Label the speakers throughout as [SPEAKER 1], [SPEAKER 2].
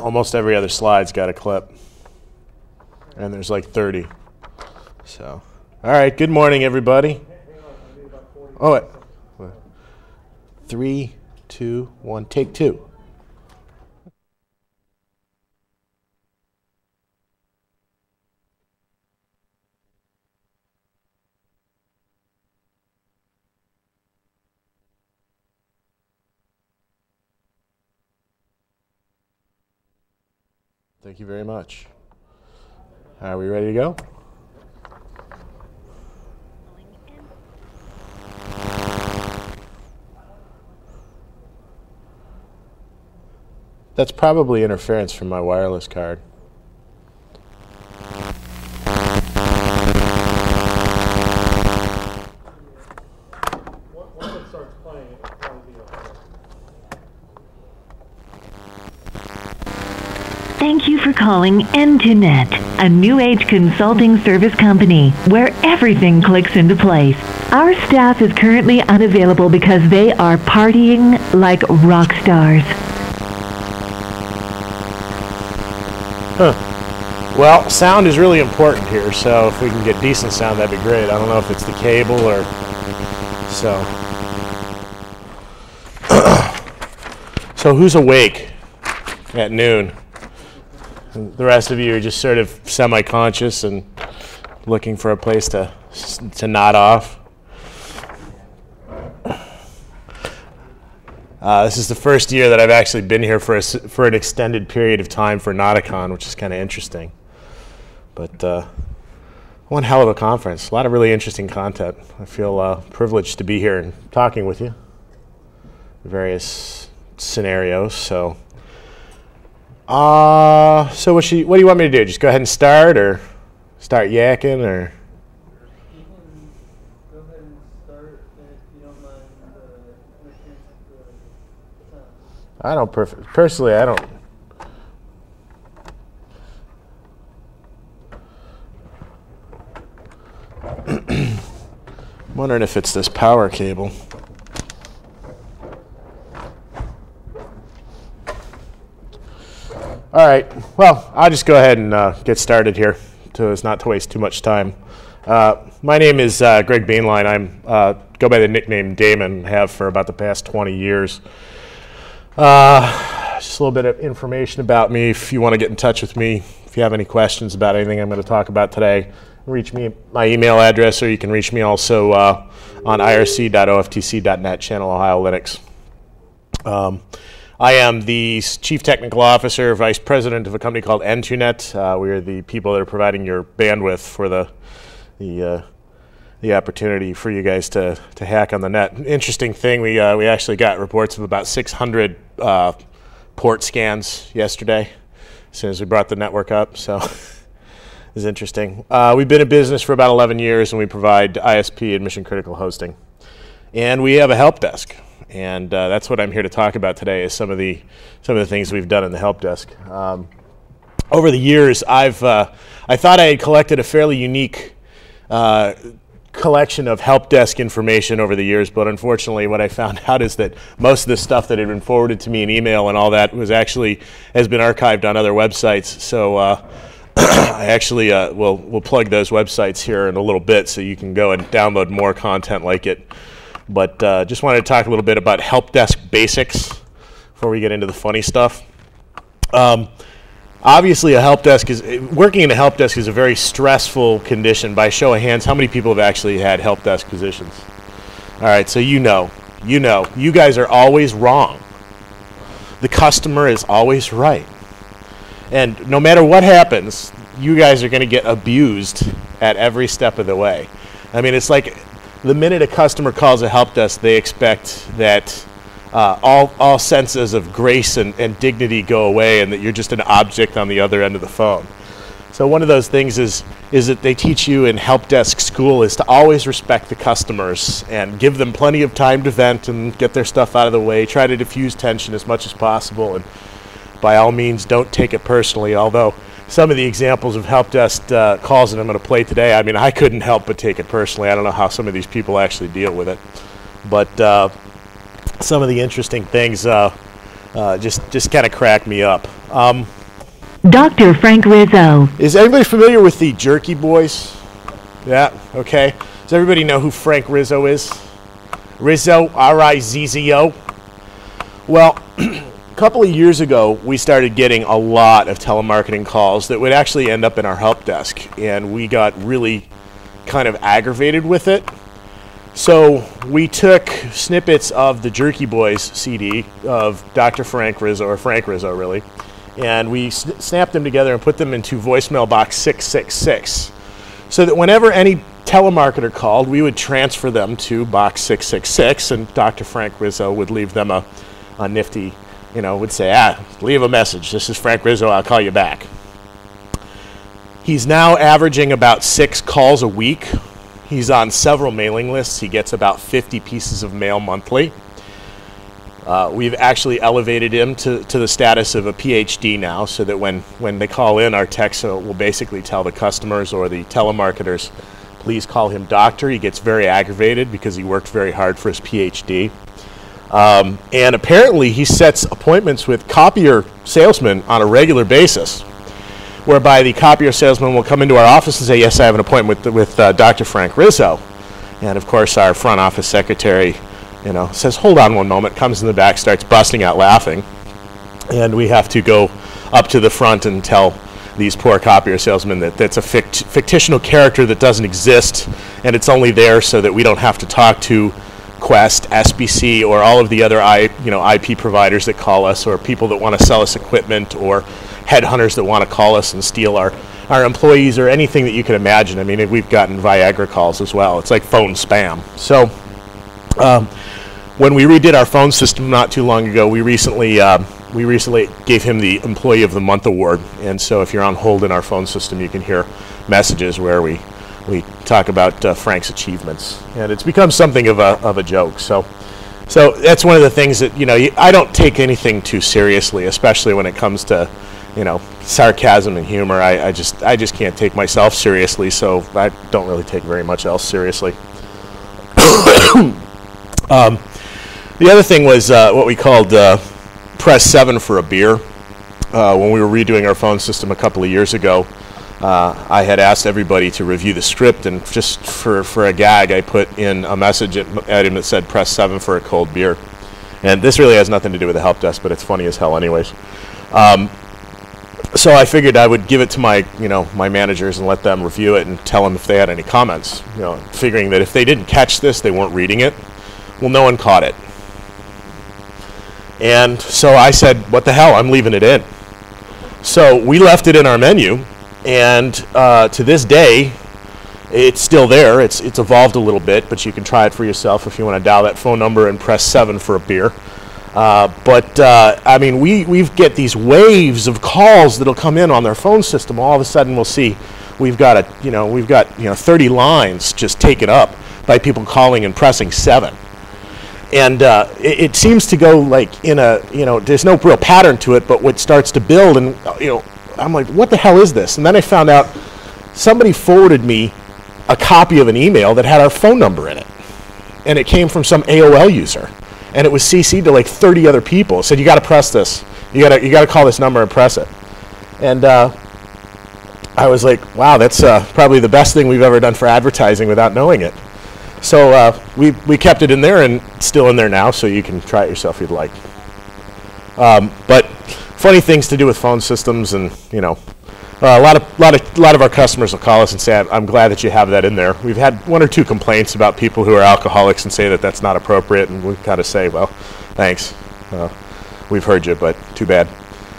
[SPEAKER 1] Almost every other slide's got a clip. And there's like 30. So, all right, good morning, everybody. Oh, wait. 3, 2, 1, take 2. Thank you very much. Are we ready to go? That's probably interference from my wireless card.
[SPEAKER 2] Once it starts playing, it'll probably be okay.
[SPEAKER 3] Thank you for calling N2Net, a new age consulting service company where everything clicks into place. Our staff is currently unavailable because they are partying like rock stars.
[SPEAKER 1] Well, sound is really important here, so if we can get decent sound, that'd be great. I don't know if it's the cable or so. So who's awake at noon? And the rest of you are just sort of semi-conscious and looking for a place to nod off. This is the first year that I've actually been here for an extended period of time for NOTACON, which is kind of interesting. But one hell of a conference. A lot of really interesting content. I feel privileged to be here and talking with you. Various scenarios. So what do you want me to do? Just go ahead and start, or start yakking, or?
[SPEAKER 2] Go ahead and start, and if you don't mind, interference with the sound.
[SPEAKER 1] I don't personally. I don't. I'm wondering if it's this power cable. All right. Well, I'll just go ahead and get started here, so as not to waste too much time. My name is Greg Boehnlein. I'm go by the nickname Damon. Have for about the past 20 years. Just a little bit of information about me. If you want to get in touch with me, if you have any questions about anything I'm going to talk about today, reach me at my email address, or you can reach me also on irc.oftc.net, Channel Ohio Linux. I am the Chief Technical Officer, Vice President of a company called N2Net. We are the people that are providing your bandwidth for the opportunity for you guys to hack on the net. Interesting thing, we actually got reports of about 600 port scans yesterday as soon as we brought the network up, so it's interesting. We've been in business for about 11 years, and we provide ISP and mission-critical hosting. And we have a help desk, and that's what I'm here to talk about today, is some of the things we've done in the help desk. Over the years, I thought I had collected a fairly unique collection of help desk information over the years, but unfortunately what I found out is that most of the stuff that had been forwarded to me in email and all that has been archived on other websites. So I actually will plug those websites here in a little bit so you can go and download more content like it. But just wanted to talk a little bit about help desk basics before we get into the funny stuff. Obviously, working in a help desk is a very stressful condition. By show of hands, how many people have actually had help desk positions? All right, so you guys are always wrong. The customer is always right. And no matter what happens, you guys are going to get abused at every step of the way. I mean, it's like the minute a customer calls a help desk, they expect that all senses of grace and dignity go away, and that you're just an object on the other end of the phone. So one of those things is that they teach you in help desk school is to always respect the customers and give them plenty of time to vent and get their stuff out of the way. Try to diffuse tension as much as possible, and by all means, don't take it personally. Although some of the examples of help desk calls that I'm going to play today, I mean, I couldn't help but take it personally. I don't know how some of these people actually deal with it, but some of the interesting things Just kind of cracked me up.
[SPEAKER 3] Dr. Frank Rizzo.
[SPEAKER 1] Is everybody familiar with the Jerky Boys? Yeah, okay. Does everybody know who Frank Rizzo is? Rizzo, R-I-Z-Z-O. Well, a couple of years ago, we started getting a lot of telemarketing calls that would actually end up in our help desk, and we got really kind of aggravated with it. So we took snippets of the Jerky Boys CD of Dr. Frank Rizzo, or Frank Rizzo really, and we snapped them together and put them into voicemail box 666, so that whenever any telemarketer called, we would transfer them to box 666, and Dr. Frank Rizzo would leave them a nifty, would say, leave a message. This is Frank Rizzo, I'll call you back. He's now averaging about 6 calls a week. He's on several mailing lists. He gets about 50 pieces of mail monthly. We've actually elevated him to the status of a PhD now, so that when they call in, our techs will basically tell the customers or the telemarketers, please call him doctor. He gets very aggravated because he worked very hard for his PhD. And apparently he sets appointments with copier salesmen on a regular basis, whereby the copier salesman will come into our office and say, yes, I have an appointment with Dr. Frank Rizzo. And of course our front office secretary, says, hold on one moment, comes in the back, starts busting out laughing. And we have to go up to the front and tell these poor copier salesmen that that's a fictional character that doesn't exist, and it's only there so that we don't have to talk to Quest, SBC, or all of the other IP providers that call us, or people that want to sell us equipment, or headhunters that want to call us and steal our employees, or anything that you can imagine. I mean, we've gotten Viagra calls as well. It's like phone spam. So when we redid our phone system not too long ago, we recently gave him the Employee of the Month award. And so if you're on hold in our phone system, you can hear messages where we talk about Frank's achievements, and it's become something of a joke. So that's one of the things that I don't take anything too seriously, especially when it comes to sarcasm and humor. I just can't take myself seriously, so I don't really take very much else seriously. The other thing was what we called press 7 for a beer. When we were redoing our phone system a couple of years ago, I had asked everybody to review the script, and just for a gag, I put in a message at him that said, press 7 for a cold beer. And this really has nothing to do with the help desk, but it's funny as hell anyways. So I figured I would give it to my managers and let them review it and tell them if they had any comments, figuring that if they didn't catch this, they weren't reading it. Well, no one caught it. And so I said, what the hell, I'm leaving it in. So we left it in our menu, and to this day, it's still there. It's evolved a little bit, but you can try it for yourself if you want to dial that phone number and press 7 for a beer. I mean, we get these waves of calls that'll come in on their phone system. All of a sudden, we'll see we've got 30 lines just taken up by people calling and pressing 7. And it seems to go like in a, there's no real pattern to it, but what starts to build, and I'm like, what the hell is this? And then I found out somebody forwarded me a copy of an email that had our phone number in it, and it came from some AOL user, and it was CC'd to like 30 other people. It said, you got to press this, you got to call this number and press it. And I was like, wow, that's probably the best thing we've ever done for advertising without knowing it. So we kept it in there, and it's still in there now, so you can try it yourself if you'd like. But funny things to do with phone systems, and a lot of our customers will call us and say, I'm glad that you have that in there. We've had 1 or 2 complaints about people who are alcoholics and say that that's not appropriate, and we kind of say, well, thanks, we've heard you, but too bad.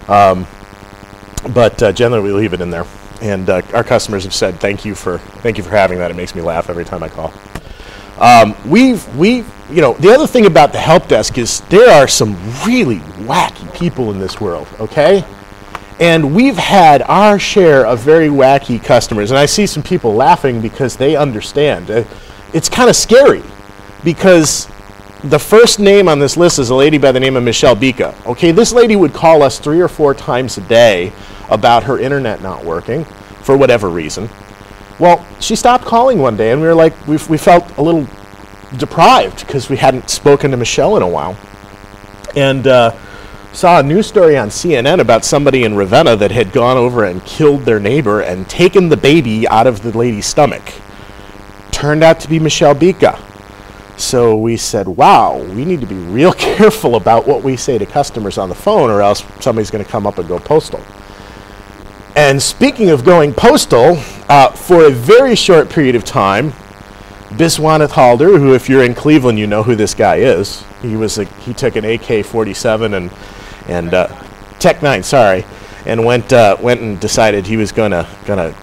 [SPEAKER 1] But generally we leave it in there, and our customers have said thank you for having that. It makes me laugh every time I call. The other thing about the help desk is there are some really wacky people in this world, okay? And we've had our share of very wacky customers, and I see some people laughing because they understand. It's kind of scary because the first name on this list is a lady by the name of Michelle Bika. Okay, this lady would call us 3 or 4 times a day about her internet not working for whatever reason. Well, she stopped calling one day, and we were like, we felt a little deprived because we hadn't spoken to Michelle in a while. And saw a news story on CNN about somebody in Ravenna that had gone over and killed their neighbor and taken the baby out of the lady's stomach. Turned out to be Michelle Bika. So we said, wow, we need to be real careful about what we say to customers on the phone, or else somebody's going to come up and go postal. And speaking of going postal, for a very short period of time, Biswanath Halder, who if you're in Cleveland, you know who this guy is. He took an AK-47 and Tech 9, sorry, and went and decided he was gonna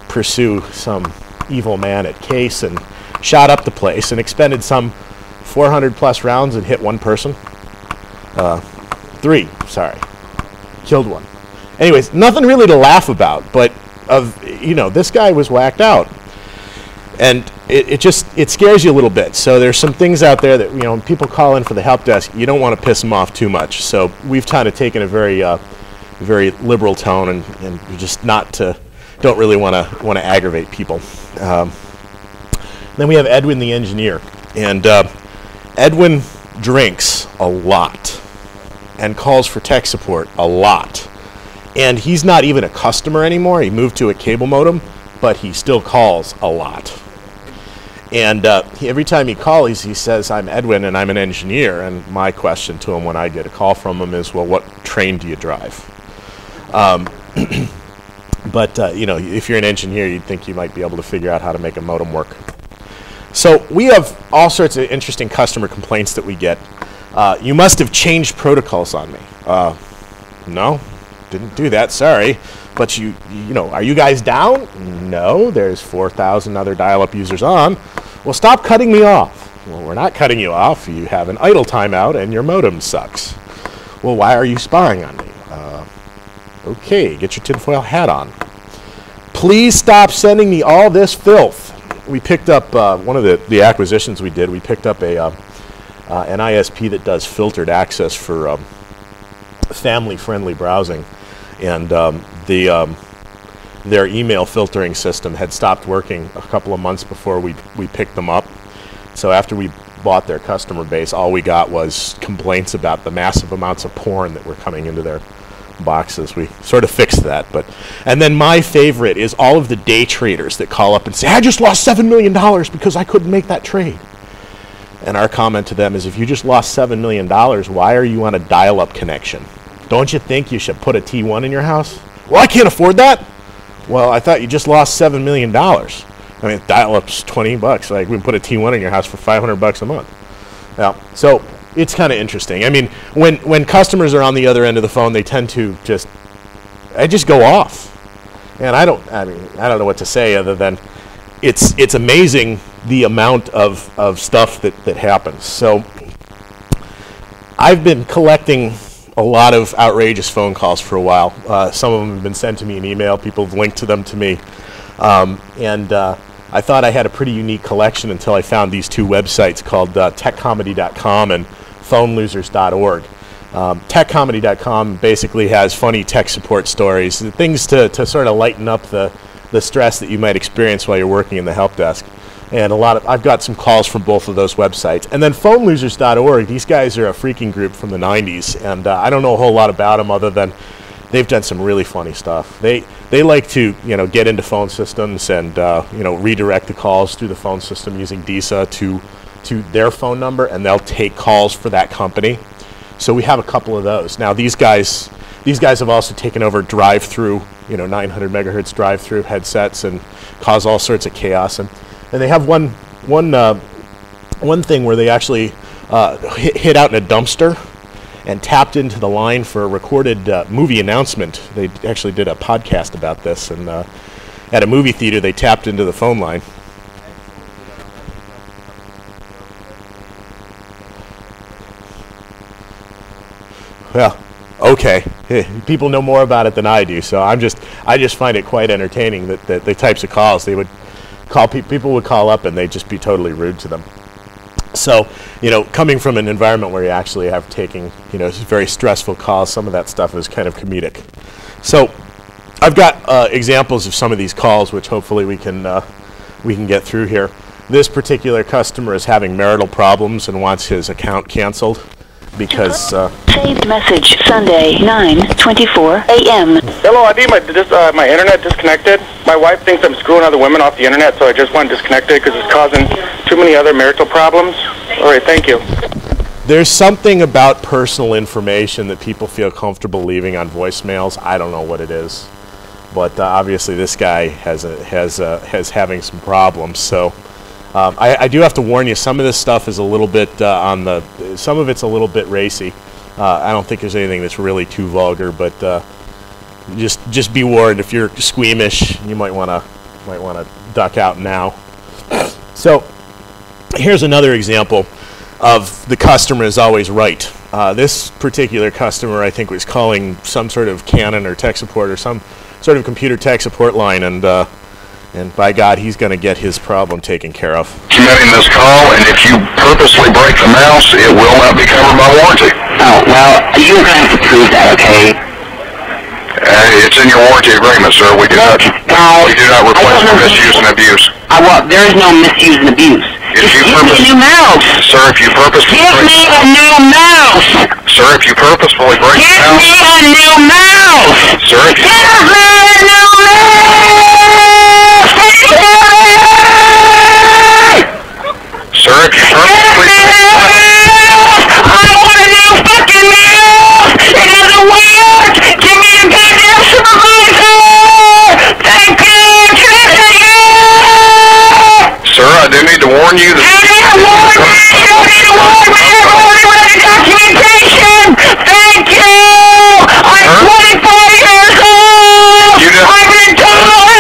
[SPEAKER 1] pursue some evil man at Case and shot up the place and expended some 400 plus rounds and hit one person. 3, sorry, killed one. Anyways, nothing really to laugh about, but this guy was whacked out. And it scares you a little bit. So there's some things out there that, when people call in for the help desk, you don't want to piss them off too much. So we've kind of taken a very liberal tone and just don't really want to aggravate people. Then we have Edwin the engineer. And Edwin drinks a lot and calls for tech support a lot. And he's not even a customer anymore. He moved to a cable modem, but he still calls a lot. And every time he calls, he says, I'm Edwin and I'm an engineer. And my question to him when I get a call from him is, well, what train do you drive? But if you're an engineer, you'd think you might be able to figure out how to make a modem work. So we have all sorts of interesting customer complaints that we get. You must have changed protocols on me. No, didn't do that, sorry. But are you guys down? No, there's 4,000 other dial-up users on. Well, stop cutting me off. Well, we're not cutting you off. You have an idle timeout and your modem sucks. Well, why are you spying on me? Okay, get your tinfoil hat on. Please stop sending me all this filth. We picked up one of the acquisitions we did. We picked up an ISP that does filtered access for family-friendly browsing. And their email filtering system had stopped working a couple of months before we picked them up. So after we bought their customer base, all we got was complaints about the massive amounts of porn that were coming into their boxes. We sort of fixed that. And then my favorite is all of the day traders that call up and say, I just lost $7 million because I couldn't make that trade. And our comment to them is, if you just lost $7 million, why are you on a dial-up connection? Don't you think you should put a T1 in your house? Well, I can't afford that. Well, I thought you just lost $7 million. I mean, dial-up's $20. Like, we can put a T1 in your house for $500 a month. Now, so it's kind of interesting. I mean, when customers are on the other end of the phone, they tend to just go off. And I don't know what to say other than it's amazing the amount of stuff that happens. So I've been collecting a lot of outrageous phone calls for a while. Some of them have been sent to me in email. People have linked to them to me. And I thought I had a pretty unique collection until I found these two websites called techcomedy.com and phonelosers.org. Techcomedy.com basically has funny tech support stories, things to sort of lighten up the stress that you might experience while you're working in the help desk. And I've got some calls from both of those websites. And then phonelosers.org, these guys are a freaking group from the 90s, and I don't know a whole lot about them other than they've done some really funny stuff. They like to get into phone systems and redirect the calls through the phone system using DISA to their phone number, and they'll take calls for that company. So we have a couple of those. Now these guys have also taken over drive-through, 900 megahertz drive-through headsets and cause all sorts of chaos. And they have one thing where they actually hid out in a dumpster and tapped into the line for a recorded movie announcement. They actually did a podcast about this, and at a movie theater they tapped into the phone line. Well, okay. People know more about it than I do, so I just find it quite entertaining that the types of calls they would call. People would call up and they'd just be totally rude to them. So, coming from an environment where you actually have taking, very stressful calls, some of that stuff is kind of comedic. So, I've got examples of some of these calls, which hopefully we can get through here. This particular customer is having marital problems and wants his account canceled. because
[SPEAKER 4] Saved message Sunday 9:24 a.m.
[SPEAKER 5] Hello, I need my internet disconnected. My wife thinks I'm screwing other women off the internet, so I just want to disconnect it because it's causing too many other marital problems. All right, thank you.
[SPEAKER 1] there's something about personal information that people feel comfortable leaving on voicemails. I don't know what it is, but obviously this guy has having some problems. So I do have to warn you, some of this stuff is a little bit some of it's a little bit racy. I don't think there's anything that's really too vulgar, but just be warned, if you're squeamish, you might want to duck out now. So here's another example of the customer is always right. This particular customer, I think, was calling some sort of Canon or tech support or some sort of computer tech support line, and by God, he's going to get his problem taken care of.
[SPEAKER 6] Submitting this call, and if you purposely break the mouse, it will not be covered by warranty.
[SPEAKER 7] Oh, well, you're going to have to prove that, okay?
[SPEAKER 6] It's in your warranty agreement, sir. We do not replace for misuse and abuse.
[SPEAKER 7] Well, there is no misuse and abuse. Just give me a new mouse.
[SPEAKER 6] Sir, if you purposefully
[SPEAKER 7] Give me a new mouse.
[SPEAKER 6] Sir, if you purposefully break the mouse.
[SPEAKER 7] Give me a new mouse.
[SPEAKER 6] Sir, if you
[SPEAKER 7] Give me a new mouse.
[SPEAKER 6] Sir, if you purposefully
[SPEAKER 7] I want a new fucking mouse. It doesn't work. Give me a goddamn supervisor. Thank you.
[SPEAKER 6] Sir, I do need to warn you that...
[SPEAKER 7] You need to warn me! You need to warn me! Everybody with the documentation! Thank you! I'm 24 years old! I've been told with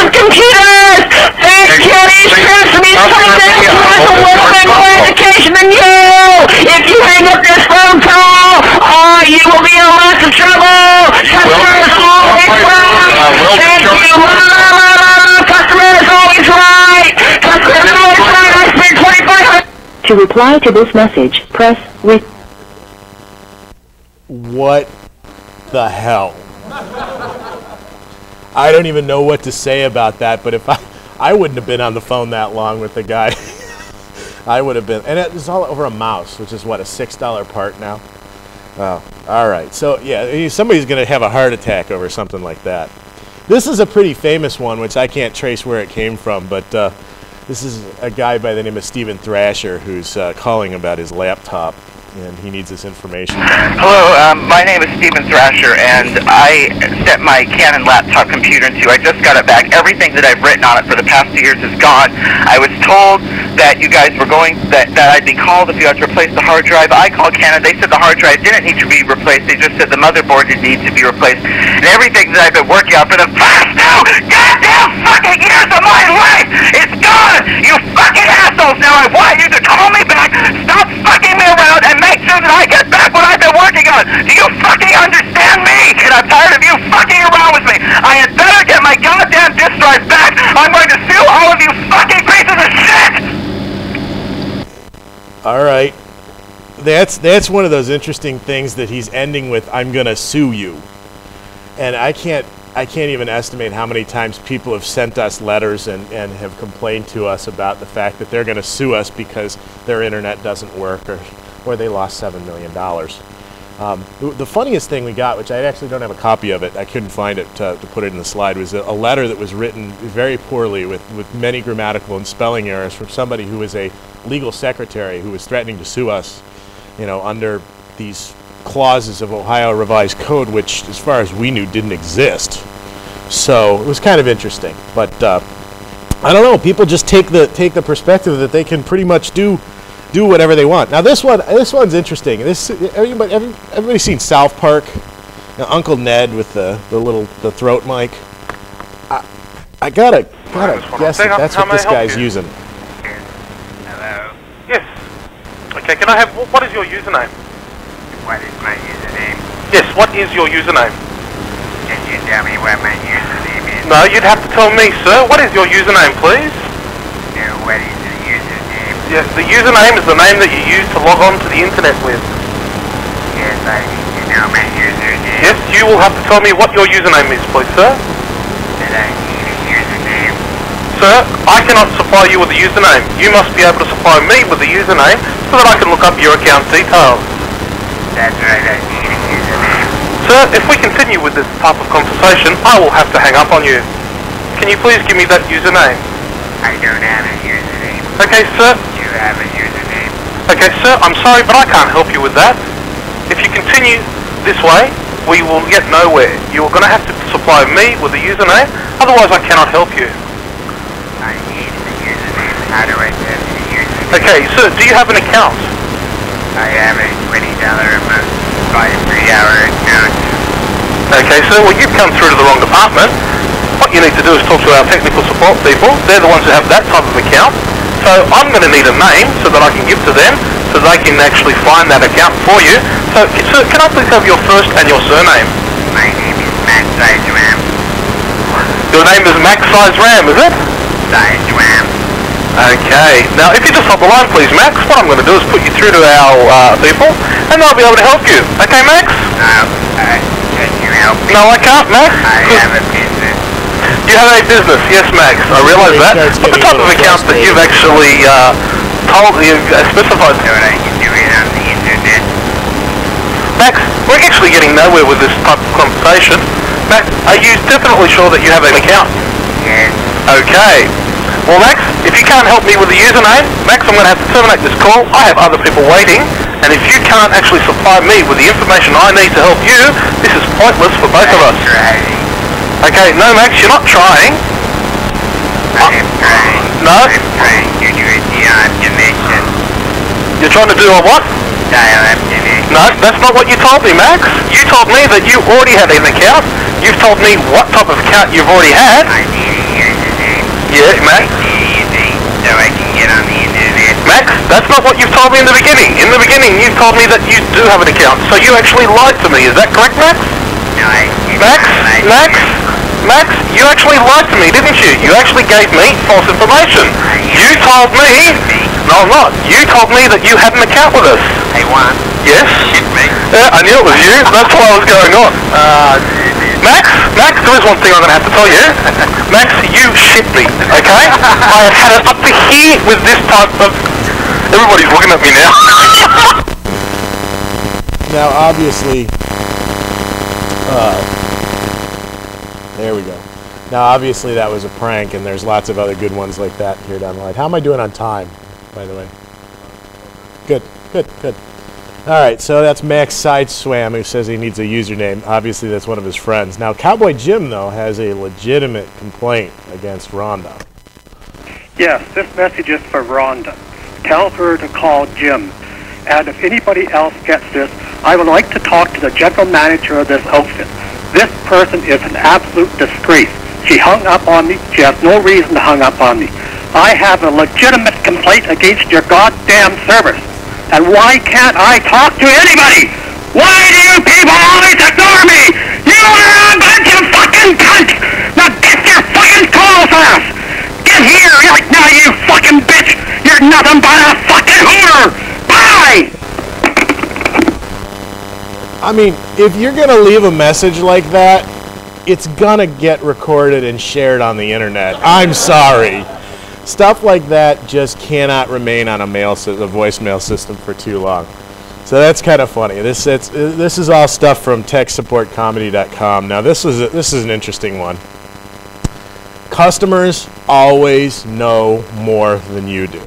[SPEAKER 7] computers! This kitty screws me something who has a little bit more education than you! If you hang up this phone call, you will be in lots of trouble! Customers always right! Thank you, Mama! To reply to this message, press with.
[SPEAKER 1] What the hell? I don't even know what to say about that, but if I wouldn't have been on the phone that long with the guy. I would have been, and it's all over a mouse, which is what, a $6 part now? Oh, all right. So yeah, somebody's going to have a heart attack over something like that. This is a pretty famous one, which I can't trace where it came from, but this is a guy by the name of Stephen Thrasher who's calling about his laptop, and he needs this information back.
[SPEAKER 8] Hello, my name is Stephen Thrasher, and I set my Canon laptop computer into. I just got it back. Everything that I've written on it for the past 2 years is gone. I was told that you guys were that I'd be called if you had to replace the hard drive. I called Canon. They said the hard drive didn't need to be replaced. They just said the motherboard didn't need to be replaced. And everything that I've been working on for the past 2 goddamn fucking years of my life is gone! You fucking assholes! Now I want you to call me back, stop fucking me around, and make sure that I get back what I've been working on! Do you fucking understand me? And I'm tired of you fucking around with me! I had better get my goddamn disk drive back! I'm going to sue all of you fucking pieces of shit!
[SPEAKER 1] Alright. That's one of those interesting things that he's ending with, I'm gonna sue you. And I can't even estimate how many times people have sent us letters and have complained to us about the fact that they're going to sue us because their internet doesn't work or they lost $7 million. The funniest thing we got, which I actually don't have a copy of it, I couldn't find it to put it in the slide, was a letter that was written very poorly with many grammatical and spelling errors from somebody who was a legal secretary who was threatening to sue us, under these clauses of Ohio Revised Code, which, as far as we knew, didn't exist. So it was kind of interesting. But I don't know. People just take the perspective that they can pretty much do whatever they want. Now this one's interesting. Everybody's seen South Park? Now, Uncle Ned with the throat mic. I gotta guess that's what this guy's using.
[SPEAKER 9] Hello. Yes. Okay. Can I have what is your username?
[SPEAKER 10] What is my username?
[SPEAKER 9] Yes, what is your username?
[SPEAKER 10] Can you tell me what my username is?
[SPEAKER 9] No, you'd have to tell me, sir. What is your username, please?
[SPEAKER 10] No, what is the username?
[SPEAKER 9] Yes, the username is the name that you use to log on to the internet with.
[SPEAKER 10] Yes, I need to know my username.
[SPEAKER 9] Yes, you will have to tell me what your username is, please, sir.
[SPEAKER 10] That I need a username.
[SPEAKER 9] Sir, I cannot supply you with a username. You must be able to supply me with a username so that I can look up your account details.
[SPEAKER 10] That's right, I need a username.
[SPEAKER 9] Sir, if we continue with this type of conversation, I will have to hang up on you. Can you please give me that username?
[SPEAKER 10] I don't have a username.
[SPEAKER 9] Okay, sir.
[SPEAKER 10] You have a username.
[SPEAKER 9] Okay, sir, I'm sorry, but I can't help you with that. If you continue this way, we will get nowhere. You are going to have to supply me with a username, otherwise I cannot help you.
[SPEAKER 10] I need a username. How do I get a username?
[SPEAKER 9] Okay, sir, do you have an account?
[SPEAKER 10] I have a $20 a month by a 3-hour account.
[SPEAKER 9] Okay, sir, well you've come through to the wrong department. What you need to do is talk to our technical support people. They're the ones who have that type of account. So I'm going to need a name so that I can give to them so they can actually find that account for you. So, sir, can I please have your first and your surname?
[SPEAKER 10] My name is Max Size Ram.
[SPEAKER 9] Your name is Max Size Ram, is it?
[SPEAKER 10] Size Ram.
[SPEAKER 9] Okay. Now, if you just hold the line, please, Max, what I'm going to do is put you through to our people, and they'll be able to help you. Okay, Max?
[SPEAKER 10] Can you help me?
[SPEAKER 9] No, I can't, Max.
[SPEAKER 10] I have a business.
[SPEAKER 9] You have a business, yes, Max. I realise that. But the type of account that you've actually specified.
[SPEAKER 10] So I can do it on the internet.
[SPEAKER 9] Max, we're actually getting nowhere with this type of conversation. Max, are you definitely sure that you have an account?
[SPEAKER 10] Yes.
[SPEAKER 9] Okay. Well, Max, if you can't help me with the username, Max, I'm going to have to terminate this call. I have other people waiting, and if you can't actually supply me with the information I need to help you, this is pointless for both of us.
[SPEAKER 10] Trying.
[SPEAKER 9] Okay, no, Max, you're not trying.
[SPEAKER 10] I'm trying.
[SPEAKER 9] No?
[SPEAKER 10] I'm trying to do a dial connection.
[SPEAKER 9] You're trying to do a what?
[SPEAKER 10] Dial-up connection.
[SPEAKER 9] No, that's not what you told me, Max. You told me that you already had an account. You've told me what type of account you've already had.
[SPEAKER 10] I need a username.
[SPEAKER 9] Yeah, Max.
[SPEAKER 10] I need a username so I can get on the internet.
[SPEAKER 9] Max, that's not what you've told me in the beginning. In the beginning, you told me that you do have an account. So you actually lied to me. Is that correct, Max?
[SPEAKER 10] No, I did
[SPEAKER 9] Max?
[SPEAKER 10] not lie to
[SPEAKER 9] Max?
[SPEAKER 10] you.
[SPEAKER 9] Max, you actually lied to me, didn't you? You actually gave me false information. You told me... No, I'm not. You told me that you had an account with us.
[SPEAKER 10] I want.
[SPEAKER 9] Yes?
[SPEAKER 10] Shit me.
[SPEAKER 9] Yeah, I knew it was you. That's what was going on. Max, there is one thing I'm going to have to tell you. Max, you shit me, okay? I have had it up to here with this type of... Everybody's looking at me now. Now, obviously... there we go. Now, obviously, that was a prank, and there's lots of other good ones like that here down the line. How am I doing on time, by the way? Good. All right, so that's Max Sideswam, who says he needs a username. Obviously, that's one of his friends. Now, Cowboy Jim, though, has a legitimate complaint against Rhonda.
[SPEAKER 11] Yes, this message is for Rhonda. Tell her to call Jim. And if anybody else gets this, I would like to talk to the general manager of this outfit. This person is an absolute disgrace. She hung up on me. She has no reason to hang up on me. I have a legitimate complaint against your goddamn service. And why can't I talk to anybody? Why do you people always ignore me? You are a bunch of fucking cunts! Now get your fucking calls off! Get here right now, you fucking bitch! You're nothing but a fucking whore! Bye!
[SPEAKER 1] I mean, if you're going to leave a message like that, it's going to get recorded and shared on the internet. I'm sorry. Stuff like that just cannot remain on a voicemail system for too long. So that's kind of funny. This is all stuff from techsupportcomedy.com. Now this is an interesting one. Customers always know more than you do.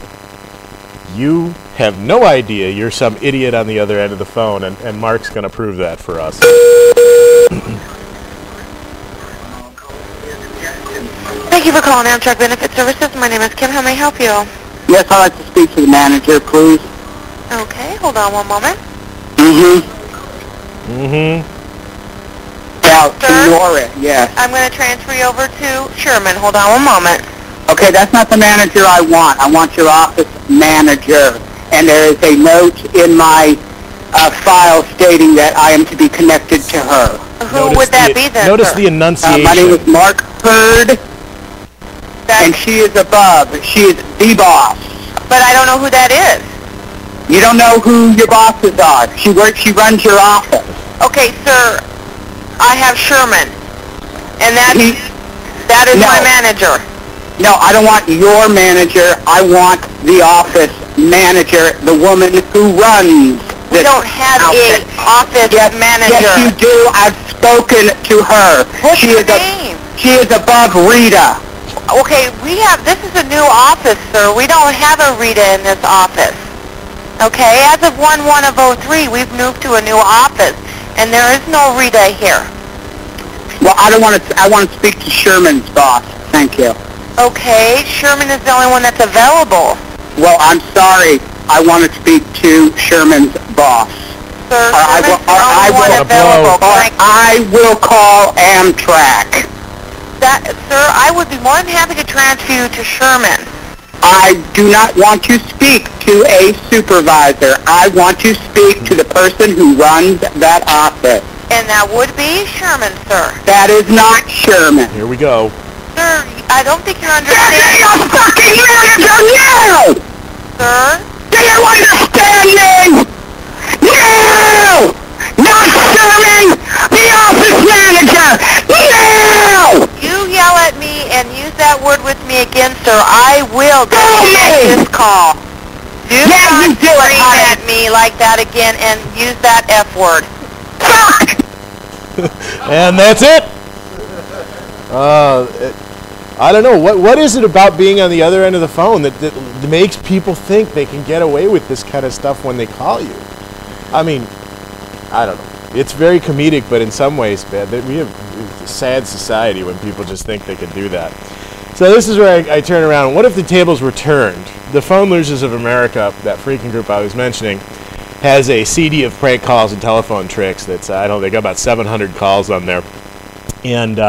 [SPEAKER 1] You have no idea you're some idiot on the other end of the phone, and Mark's going to prove that for us.
[SPEAKER 12] Thank you for calling Amtrak Benefit Services. My name is Kim. How may I help you?
[SPEAKER 13] Yes, I'd like to speak to the manager, please.
[SPEAKER 12] Okay, hold on one moment.
[SPEAKER 13] Yeah, Senora, yes.
[SPEAKER 12] I'm going to transfer you over to Sherman. Hold on one moment.
[SPEAKER 13] Okay, that's not the manager I want. I want your office manager. And there is a note in my file stating that I am to be connected to her.
[SPEAKER 12] Who would that be then,
[SPEAKER 1] Notice
[SPEAKER 12] sir?
[SPEAKER 1] the enunciation.
[SPEAKER 13] My name is Mark Hurd, and she is above. She is the boss.
[SPEAKER 12] But I don't know who that is.
[SPEAKER 13] You don't know who your bosses are. She runs your office.
[SPEAKER 12] Okay, sir, I have Sherman, and that is
[SPEAKER 13] No.
[SPEAKER 12] my manager.
[SPEAKER 13] No, I don't want your manager. I want the office manager, the woman who runs this.
[SPEAKER 12] We don't have
[SPEAKER 13] outfit.
[SPEAKER 12] a office manager.
[SPEAKER 13] Yes, you do. I've spoken to her.
[SPEAKER 12] What's
[SPEAKER 13] she
[SPEAKER 12] her
[SPEAKER 13] is
[SPEAKER 12] name?
[SPEAKER 13] She is above Rita.
[SPEAKER 12] Okay, this is a new office, sir. We don't have a Rita in this office. Okay, as of 1/1 of 03, we've moved to a new office, and there is no Rita here.
[SPEAKER 13] Well, I want to speak to Sherman's boss. Thank you.
[SPEAKER 12] Okay, Sherman is the only one that's available.
[SPEAKER 13] Well, I'm sorry. I want to speak to Sherman's boss.
[SPEAKER 12] Sir, Sherman's the only one available.
[SPEAKER 13] I will call Amtrak.
[SPEAKER 12] Sir, I would be more than happy to transfer you to Sherman.
[SPEAKER 13] I do not want to speak to a supervisor. I want to speak to the person who runs that office.
[SPEAKER 12] And that would be Sherman, sir.
[SPEAKER 13] That is not Sherman.
[SPEAKER 1] Here we go.
[SPEAKER 12] Sir, I don't think you're understanding.
[SPEAKER 13] Get your fucking manager now!
[SPEAKER 12] Sir?
[SPEAKER 13] Do you understand me? No! Not Sherman! The office manager! No!
[SPEAKER 12] You yell at me and use that word with me again, sir. I will disconnect this call. Do not scream at me like that again and use that F word.
[SPEAKER 13] Fuck!
[SPEAKER 1] And that's it. I don't know. What is it about being on the other end of the phone that makes people think they can get away with this kind of stuff when they call you? I mean, I don't know. It's very comedic, but in some ways, man, we have a sad society when people just think they can do that. So this is where I turn around. What if the tables were turned? The Phone Losers of America, that freaking group I was mentioning, has a CD of prank calls and telephone tricks that's, I don't know, they got about 700 calls on there. And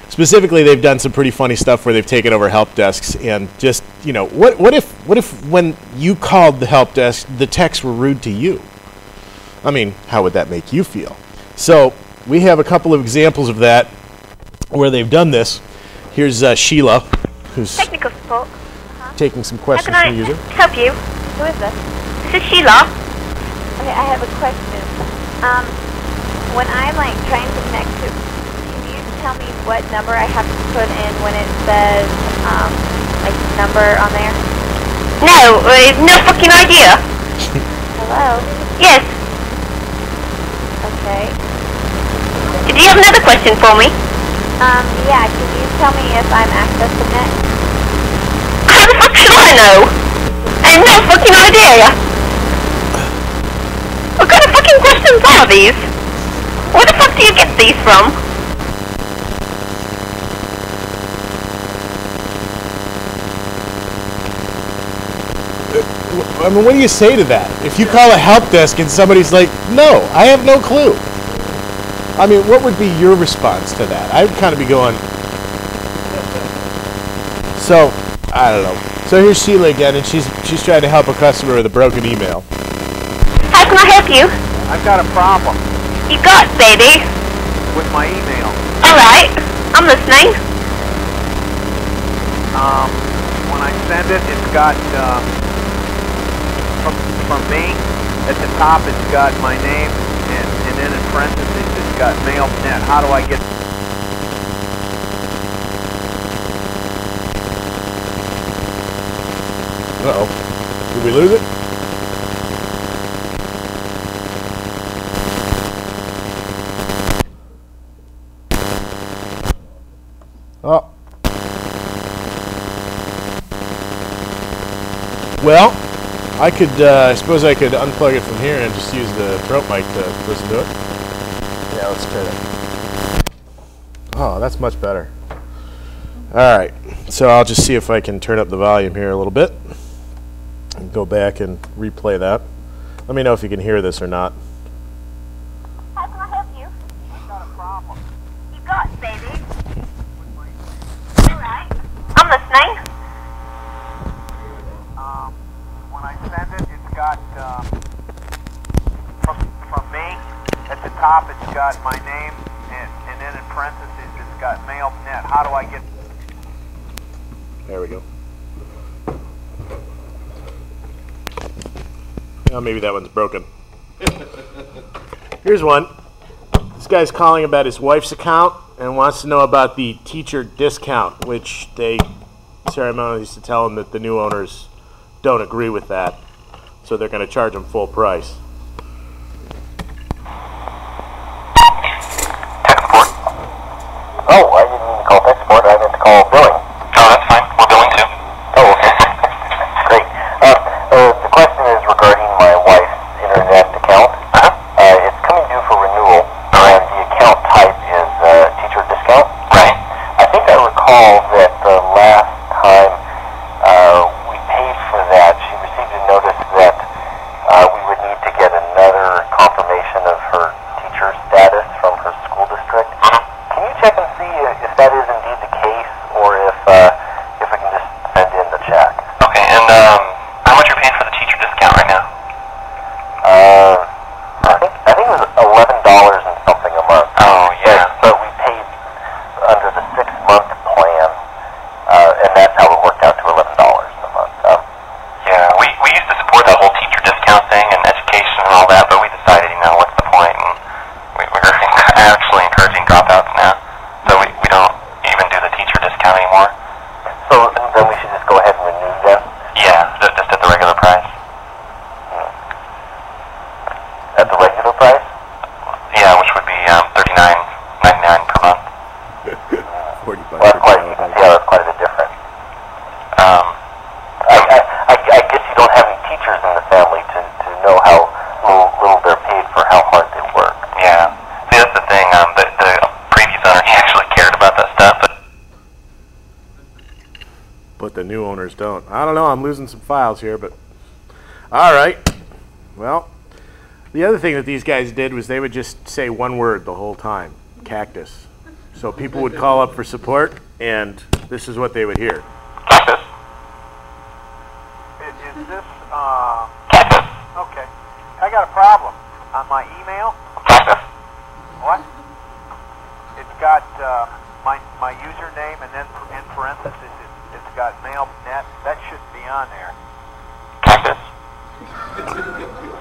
[SPEAKER 1] specifically, they've done some pretty funny stuff where they've taken over help desks and just, you know, what if when you called the help desk, the techs were rude to you? I mean, how would that make you feel? So we have a couple of examples of that where they've done this. Here's Sheila, who's
[SPEAKER 14] technical support.
[SPEAKER 1] Taking some questions from the user.
[SPEAKER 14] Help you? Who is this? This is Sheila. Okay, I have a question. When I'm like trying to connect to, can you tell me what number I have to put in when it says like number on there? No, no fucking idea. Hello. Yes. Okay. Do you have another question for me? Yeah, can you tell me if I'm accessing it? How the fuck should I know? I have no fucking idea. What kind of fucking questions are these? Where the fuck do you get these from?
[SPEAKER 1] I mean, what do you say to that? If you call a help desk and somebody's like, no, I have no clue. I mean, what would be your response to that? I would kind of be going, so, I don't know. So here's Sheila again, and she's trying to help a customer with a broken email.
[SPEAKER 14] How can I help you?
[SPEAKER 15] I've got a problem.
[SPEAKER 14] You got, baby?
[SPEAKER 15] With my email.
[SPEAKER 14] Alright, I'm listening.
[SPEAKER 15] When I send it, it's got, from me, at the top it's got my name, and then in parentheses it's got mail net. How do I get...
[SPEAKER 1] Uh-oh. Did we lose it? Oh. Well, I could, I suppose I could unplug it from here and just use the throat mic to listen to it. Yeah, let's try that. Oh, that's much better. Alright, so I'll just see if I can turn up the volume here a little bit. And go back and replay that. Let me know if you can hear this or not.
[SPEAKER 14] How can I help you?
[SPEAKER 15] I've got a problem.
[SPEAKER 14] You got, baby? Alright, I'm listening.
[SPEAKER 15] When I send it, it's got, from me, at the top it's got my name, and then in parentheses it's got mail net. How do I get...
[SPEAKER 1] There we go. Oh, maybe that one's broken. Here's one. This guy's calling about his wife's account and wants to know about the teacher discount, which they ceremonies to tell them that the new owners don't agree with that, so they're going to charge them full price.
[SPEAKER 16] Oh, I didn't mean to call tech support. I meant to call billing. Oh, that's fine. We're billing too. Oh, okay. Great. The question is regarding my wife's internet account. It's coming due for renewal, and the account type is teacher discount. Right. I think I recall that the last time we paid for that, she received a notice that we would need to get another confirmation of her teacher status from her school district. Can you check and see if that is indeed the case, or if we can just send in the check? Okay, and how much you're paying for the teacher discount right now? I think it was $11 and something a month. Oh yeah. But we paid under the 6-month plan, and that's how it worked out to $11 a month. Yeah, we used to support that whole teacher discount thing and education and all that, but we decided, what's the point? And we're actually encouraging dropouts now. So we don't even do the teacher discount anymore. So then we should just go ahead and renew them? Yeah, just at the regular price. At the regular price? Yeah, which would be $39.99 per month.
[SPEAKER 1] 40 bucks.
[SPEAKER 16] Well, you can see how that's quite a bit different. I guess you don't have any teachers in the family to know how little they're paid for how hard they work. Yeah. See, that's the thing. The previous owner, he actually cared about that stuff,
[SPEAKER 1] But the new owners don't. I don't know, I'm losing some files here, but... Alright. Well, the other thing that these guys did was they would just say one word the whole time. Cactus. So people would call up for support, and this is what they would hear.
[SPEAKER 16] Cactus.
[SPEAKER 15] Is this, Cactus. Okay. I got a problem. On my email.
[SPEAKER 16] Cactus.
[SPEAKER 15] What? It's got, my username, and then in parentheses, it's got mail.net. That shouldn't be on there.
[SPEAKER 16] Cactus.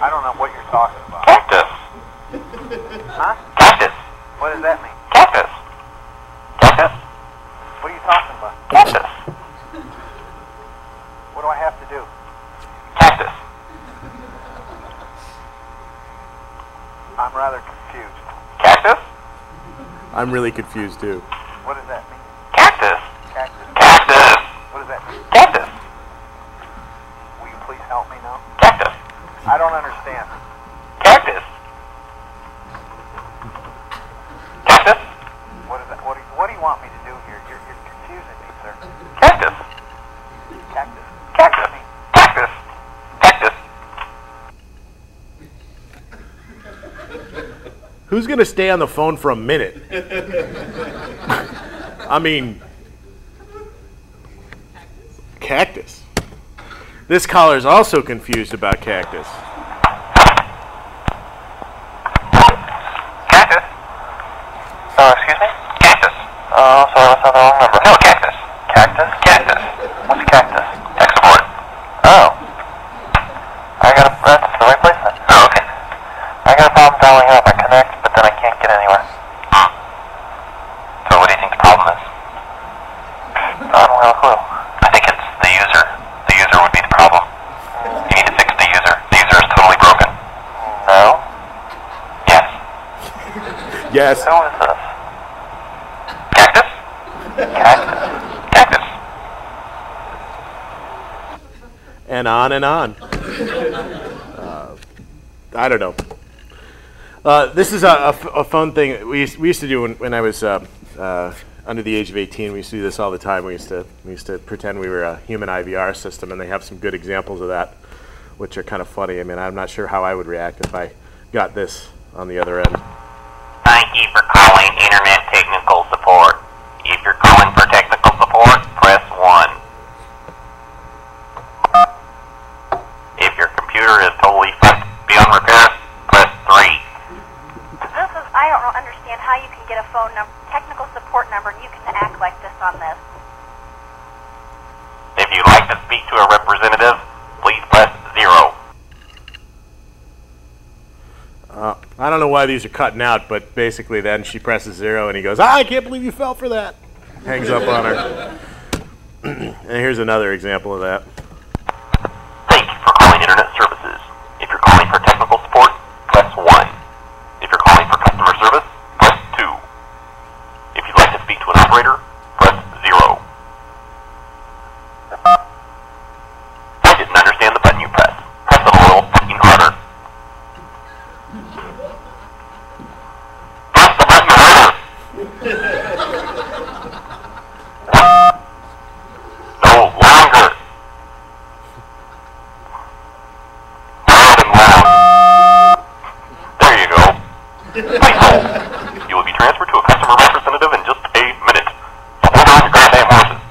[SPEAKER 15] I don't know what you're talking about.
[SPEAKER 16] Cactus.
[SPEAKER 15] Huh?
[SPEAKER 16] Cactus.
[SPEAKER 15] What does that mean?
[SPEAKER 16] Cactus. Cactus.
[SPEAKER 15] What are you talking about?
[SPEAKER 16] Cactus.
[SPEAKER 15] What do I have to do?
[SPEAKER 16] Cactus.
[SPEAKER 15] I'm rather confused.
[SPEAKER 16] Cactus?
[SPEAKER 1] I'm really confused too.
[SPEAKER 15] What does that mean?
[SPEAKER 16] Cactus.
[SPEAKER 15] Cactus.
[SPEAKER 16] Cactus.
[SPEAKER 15] What does that mean?
[SPEAKER 16] Cactus.
[SPEAKER 15] Will you please help me now?
[SPEAKER 16] Cactus.
[SPEAKER 15] I don't understand.
[SPEAKER 16] Cactus. Cactus.
[SPEAKER 15] What is that? What do you want me to do here? You're confusing me, sir.
[SPEAKER 16] Cactus.
[SPEAKER 15] Cactus.
[SPEAKER 16] Cactus. Cactus. Cactus.
[SPEAKER 1] Who's going to stay on the phone for a minute? I mean, cactus. This caller's also confused about cactus.
[SPEAKER 16] Cactus. Oh, excuse me? Cactus. Oh, sorry, that's not the wrong number. No, cactus. Cactus? Cactus. What's cactus? Tech support. Oh. That's the right place then. Oh, okay. I got a problem dialing up. I connect, but then I can't get anywhere. So what do you think the problem is? I don't have a clue. I think it's the user. The user would be the problem. You need to fix the user. The user is totally broken. No? Yes.
[SPEAKER 1] Yes.
[SPEAKER 16] Who is this? Cactus? Cactus. Cactus.
[SPEAKER 1] And on and on. I don't know. This is a fun thing we used to do when I was under the age of 18. We used to do this all the time. We used to pretend we were a human IVR system, and they have some good examples of that, which are kind of funny. I mean, I'm not sure how I would react if I got this on the other end.
[SPEAKER 16] Thank you for calling Internet Technical Support. If you're calling for technical support, press 1. If your computer is totally fucked beyond repair, press 3.
[SPEAKER 14] I don't understand how you can get a phone number, technical support number, and you can act like this on this.
[SPEAKER 16] If you'd like to speak to a representative, please press 0.
[SPEAKER 1] I don't know why these are cutting out, but basically then she presses 0 and he goes, I can't believe you fell for that. Hangs up on her. And here's another example of that.
[SPEAKER 17] Thank you for calling Internet Services. If you're calling for technical support, press 1. If you're calling for customer service, press 2. If you'd like to speak to an operator, press 0. I didn't understand the button you pressed. Press it a little fucking harder. Press the button harder! No longer! Loud and loud. There you go. Please hold. You will be transferred to a customer representative in just a minute. So hold on your goddamn horses.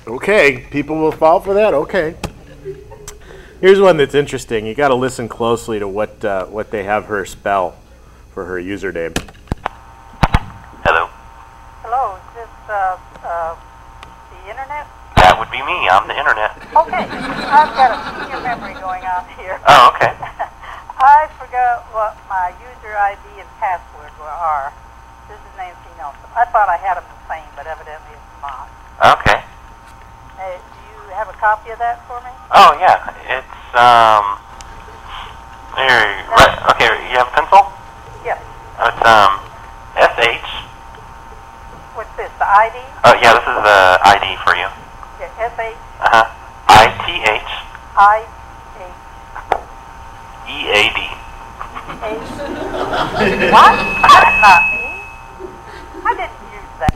[SPEAKER 1] Okay, people will fall for that. Okay. Here's one that's interesting. You got to listen closely to what they have her spell for her username.
[SPEAKER 17] Hello.
[SPEAKER 18] Hello, is this the internet?
[SPEAKER 17] That would be me. I'm the internet.
[SPEAKER 18] Okay, I've got a senior memory going on here.
[SPEAKER 17] Oh, okay.
[SPEAKER 18] I forgot what my user ID and password are. This is Nancy Nelson. I thought I had them the same, but evidently it's not.
[SPEAKER 17] Okay.
[SPEAKER 18] Hey, do you have a copy of that for me?
[SPEAKER 17] Oh, yeah. It's, there, right, okay, you have a pencil?
[SPEAKER 18] Yes.
[SPEAKER 17] It's, SH.
[SPEAKER 18] What's this, the ID?
[SPEAKER 17] Oh, yeah, this is the ID for you.
[SPEAKER 18] Yeah, SH.
[SPEAKER 17] Uh-huh. ITH. EAD.
[SPEAKER 18] What? That's not me. I didn't use that.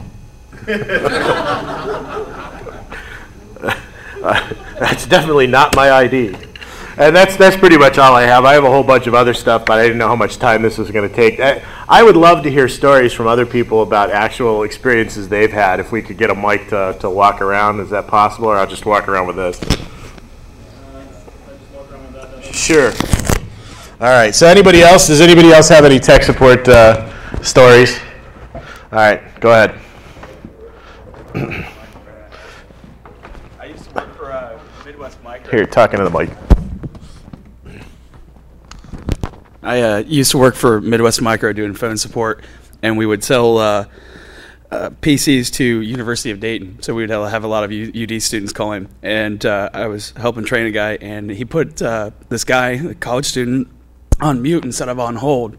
[SPEAKER 1] That's definitely not my ID. And that's pretty much all I have. I have a whole bunch of other stuff, but I didn't know how much time this was going to take. I would love to hear stories from other people about actual experiences they've had. If we could get a mic to walk around, is that possible? Or I'll just walk around with this. Sure. All right. So anybody else? Does anybody else have any tech support stories? All right. Go ahead.
[SPEAKER 19] I used to work for Midwest Micro.
[SPEAKER 1] Here, talking to the mic.
[SPEAKER 19] I used to work for Midwest Micro doing phone support, and we would sell PCs to University of Dayton. So we would have a lot of UD students calling, and I was helping train a guy, and he put this guy, a college student, on mute instead of on hold,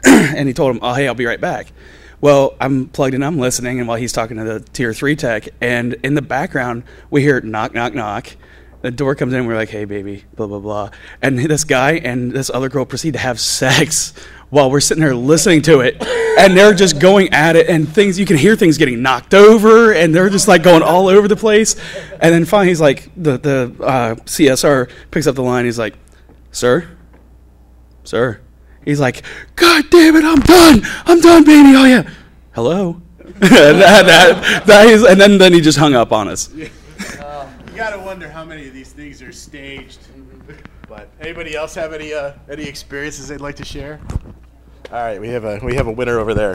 [SPEAKER 19] and he told him, "Oh, hey, I'll be right back." Well, I'm plugged in, I'm listening, and while he's talking to the Tier 3 tech, and in the background, we hear knock, knock, knock. The door comes in, and we're like, "Hey, baby," blah, blah, blah. And this guy and this other girl proceed to have sex while we're sitting there listening to it. And they're just going at it, and things, you can hear things getting knocked over, and they're just like going all over the place. And then finally, he's like, the CSR picks up the line, he's like, Sir? He's like, "God damn it, I'm done, baby, oh yeah. Hello?" And then he just hung up on us.
[SPEAKER 1] You gotta wonder how many of these things are staged. But anybody else have any experiences they'd like to share? All right, we have a winner over there.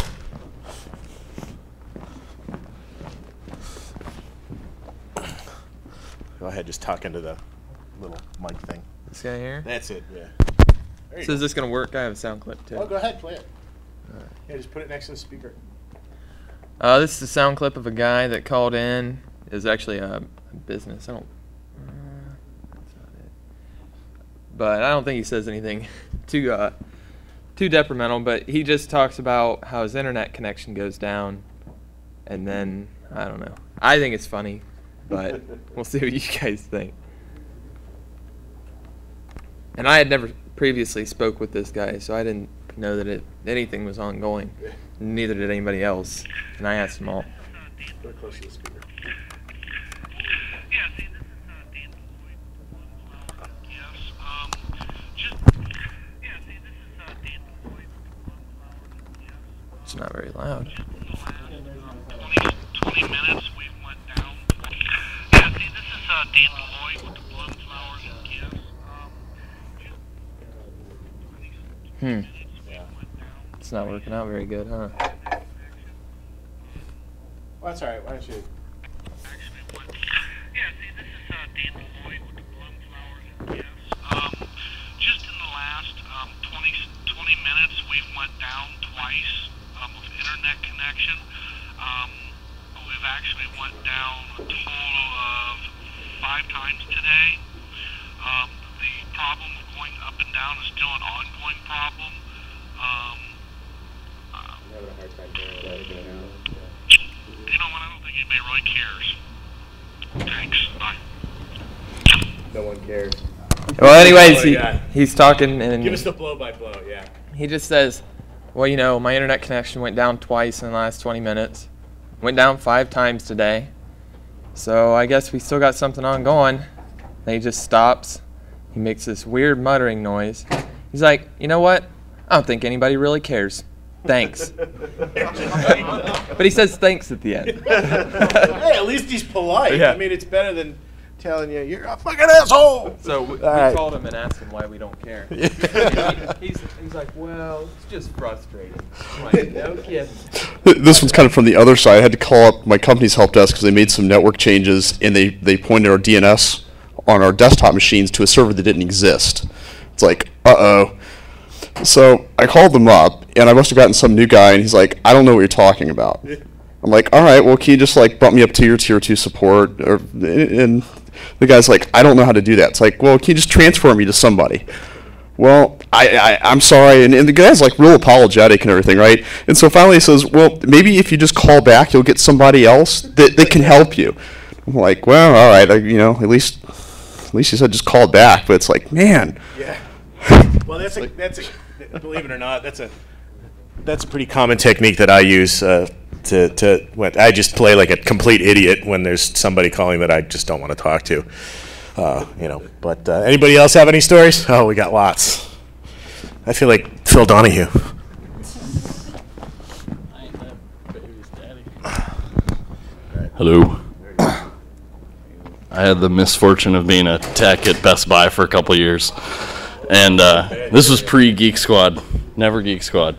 [SPEAKER 1] Go ahead, just talk into the little mic thing.
[SPEAKER 20] This guy here?
[SPEAKER 1] That's it. Yeah.
[SPEAKER 20] So is this gonna work? I have a sound clip too.
[SPEAKER 1] Oh, go ahead, play it. Yeah, just put it next to the speaker.
[SPEAKER 20] This is a sound clip of a guy that called in. It was actually a business. That's not it. But I don't think he says anything too detrimental. But he just talks about how his internet connection goes down, and then I don't know. I think it's funny, but we'll see what you guys think. And I had never previously spoke with this guy, so I didn't know that anything was ongoing. Neither did anybody else. And I asked them all.
[SPEAKER 1] Go close to the speaker.
[SPEAKER 20] It's not very loud.
[SPEAKER 21] 20 minutes, we went down. Yeah, see, this is Dan Lloyd with the Bloom Flowers and Gifts.
[SPEAKER 20] It's not working out very good, huh?
[SPEAKER 1] Well, that's all right. Why don't you?
[SPEAKER 21] Yeah, see, this is Dan Lloyd with the Bloom Flowers and Gifts. Just in the last 20 minutes, we've went down twice with internet connection. We've actually went down a total of 5 times today. The problem of going up and down is still an ongoing problem. You know what? I don't think anybody really cares. Thanks. Bye.
[SPEAKER 1] No one cares.
[SPEAKER 20] Well, anyways, he's talking and
[SPEAKER 1] Give us the blow-by-blow, yeah.
[SPEAKER 20] He just says, well, you know, my internet connection went down twice in the last 20 minutes. Went down 5 times today. So I guess we still got something ongoing. Then he just stops. He makes this weird muttering noise. He's like, you know what? I don't think anybody really cares. Thanks. But he says thanks at the end.
[SPEAKER 1] Hey, at least he's polite.
[SPEAKER 20] Yeah.
[SPEAKER 1] I mean, it's better than telling you, you're a fucking asshole.
[SPEAKER 20] So we
[SPEAKER 1] right.
[SPEAKER 20] called him and asked him why we don't care. He's like, well, it's just frustrating. I'm like, no kidding.
[SPEAKER 2] This one's kind of from the other side. I had to call up my company's help desk because they made some network changes, and they pointed our DNS on our desktop machines to a server that didn't exist. It's like, uh-oh. So I called them up, and I must have gotten some new guy, and he's like, I don't know what you're talking about. I'm like, all right, well, can you just like bump me up to your tier 2 support? And the guy's like, I don't know how to do that. It's like, well, can you just transfer me to somebody? Well, I'm sorry. And the guy's like real apologetic and everything, right? And so finally he says, well, maybe if you just call back, you'll get somebody else that can help you. I'm like, well, all right, you know, at least you said just call back. But it's like, man.
[SPEAKER 1] Yeah. Well, that's a believe it or not, that's a pretty common technique that I use when I just play like a complete idiot when there's somebody calling that I just don't want to talk to. You know, but anybody else have any stories? Oh, we got lots. I feel like Phil Donahue.
[SPEAKER 22] Hello. I had the misfortune of being a tech at Best Buy for a couple years, and this was pre-Geek Squad, never Geek Squad.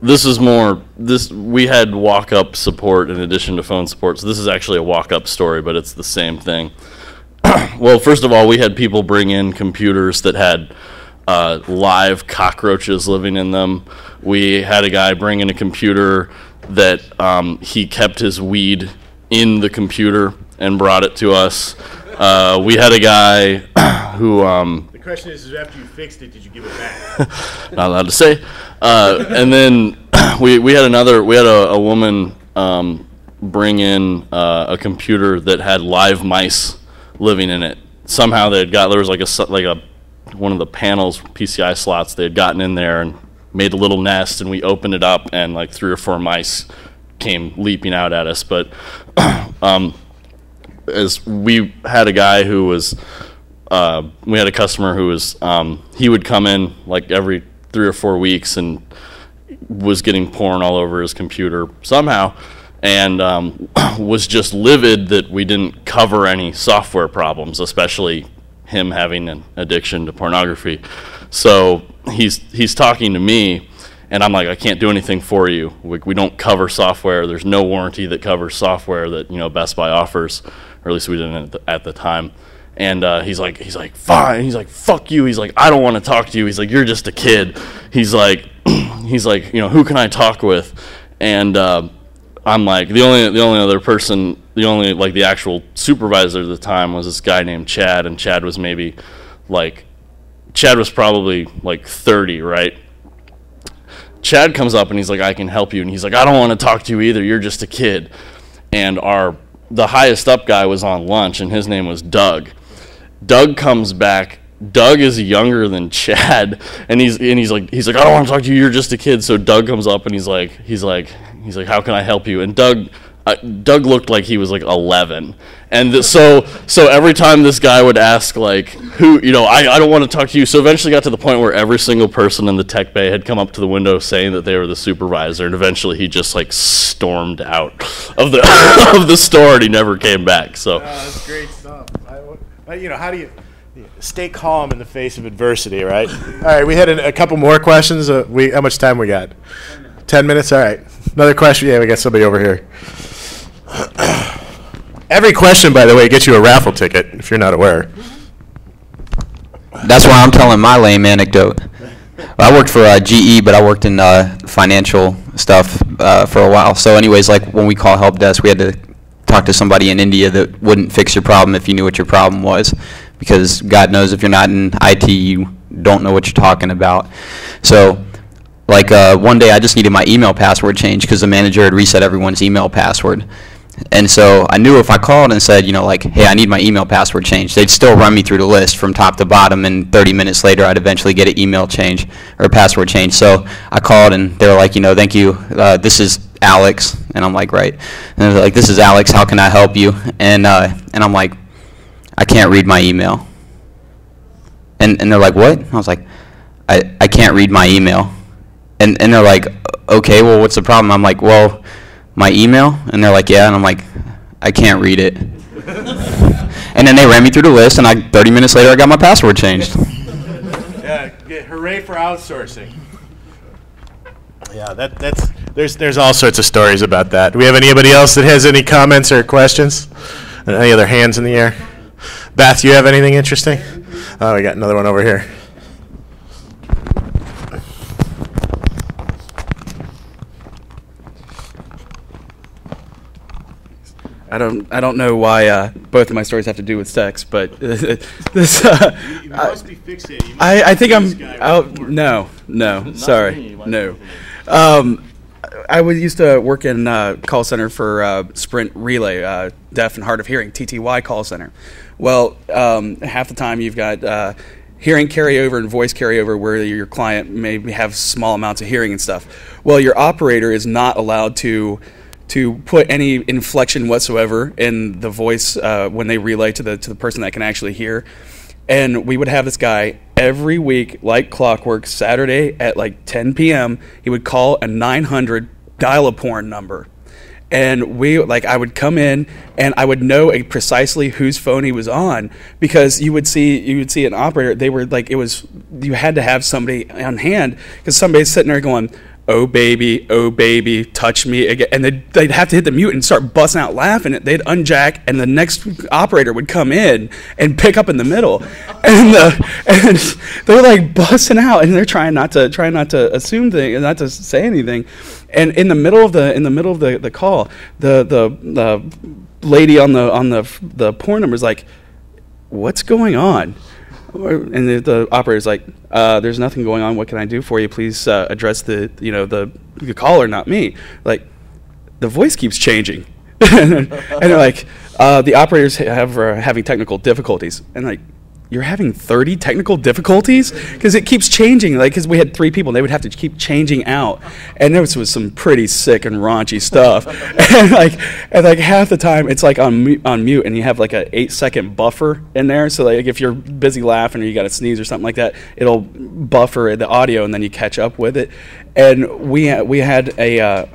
[SPEAKER 22] This is more, we had walk-up support in addition to phone support, so this is actually a walk-up story, but it's the same thing. Well, first of all, we had people bring in computers that had live cockroaches living in them. We had a guy bring in a computer that he kept his weed in the computer and brought it to us. We had a guy who...
[SPEAKER 1] The question is, after you fixed it, did you give it back?
[SPEAKER 22] Not allowed to say. And then we had a woman bring in a computer that had live mice living in it. Somehow there was one of the panels, PCI slots, they had gotten in there and made a little nest, and we opened it up, and like 3 or 4 mice came leaping out at us. But as we had a guy who was, we had a customer who was, he would come in like every 3 or 4 weeks and was getting porn all over his computer somehow, and was just livid that we didn't cover any software problems, especially him having an addiction to pornography. So he's talking to me, and I'm like, I can't do anything for you. We don't cover software. There's no warranty that covers software that, you know, Best Buy offers, or at least we didn't at the time. And he's like, fine. He's like, fuck you. He's like, I don't want to talk to you. He's like, you're just a kid. He's like, you know, who can I talk with? And I'm like, the only other person, the actual supervisor at the time was this guy named Chad, and Chad was probably like 30, right? Chad comes up and he's like, I can help you. And he's like, I don't want to talk to you either. You're just a kid. And the highest up guy was on lunch, and his name was Doug. Doug comes back. Doug is younger than Chad, and he's like, I don't want to talk to you. You're just a kid. So Doug comes up and he's like, how can I help you? And Doug looked like he was like 11, and so every time this guy would ask like, who, you know, I don't want to talk to you. So eventually got to the point where every single person in the tech bay had come up to the window saying that they were the supervisor, and eventually he just like stormed out of the of the store, and he never came back. So
[SPEAKER 1] that's great stuff. You know, how do you stay calm in the face of adversity, right? All right, we had a couple more questions. How much time we got? 10 minutes? All right. Another question? Yeah, we got somebody over here. Every question, by the way, gets you a raffle ticket, if you're not aware.
[SPEAKER 23] That's why I'm telling my lame anecdote. I worked for GE, but I worked in financial
[SPEAKER 3] stuff for a while. So anyways, like when we call help desk, we had to talk to somebody in India that wouldn't fix your problem if you knew what your problem was, because God knows if you're not in IT, you don't know what you're talking about. So like one day I just needed my email password changed because the manager had reset everyone's email password. And so I knew if I called and said, you know, like, hey, I need my email password changed, they'd still run me through the list from top to bottom, and 30 minutes later I'd eventually get an email change or a password change. So I called and they were like, you know, thank you, this is Alex. And I'm like, right. And they're like, this is Alex, how can I help you? And I'm like, I can't read my email. And they're like, what? I was like, I can't read my email. And they're like, okay, well, what's the problem? I'm like, well, my email? And they're like, yeah. And I'm like, I can't read it. And then they ran me through the list, and 30 minutes later, I got my password changed.
[SPEAKER 1] Yeah, hooray for outsourcing. Yeah, there's all sorts of stories about that. Do we have anybody else that has any comments or questions? Any other hands in the air? Beth, you have anything interesting? Oh, we got another one over here.
[SPEAKER 19] I don't know why both of my stories have to do with sex, but this.
[SPEAKER 1] You must be fixated.
[SPEAKER 19] I think I'm. No. Sorry, no. I used to work in call center for Sprint Relay, deaf and hard of hearing, TTY call center. Well, half the time you've got hearing carryover and voice carryover where your client may have small amounts of hearing and stuff. Well, your operator is not allowed to put any inflection whatsoever in the voice when they relay to the person that can actually hear. And we would have this guy every week, like clockwork, Saturday at like 10 p.m., he would call a 900 dial-a-porn number. And I would come in and I would know precisely whose phone he was on, because you would see an operator, they were like, you had to have somebody on hand, because somebody's sitting there going, oh baby, touch me again. And they'd have to hit the mute and start busting out laughing. They'd unjack, and the next operator would come in and pick up in the middle. And they're like busting out, and they're trying not to assume things and not to say anything. And in the middle of the call, the lady on the porn number is like, what's going on? And the operator's like, there's nothing going on. What can I do for you? Please address the caller, not me. Like, the voice keeps changing. And they're like, the operators having technical difficulties. And like, you're having 30 technical difficulties? Because it keeps changing. Like, because we had 3 people, and they would have to keep changing out. And there was some pretty sick and raunchy stuff. and like half the time, it's like on mute, and you have like an 8-second buffer in there. So like if you're busy laughing or you got to sneeze or something like that, it'll buffer the audio, and then you catch up with it. And we had a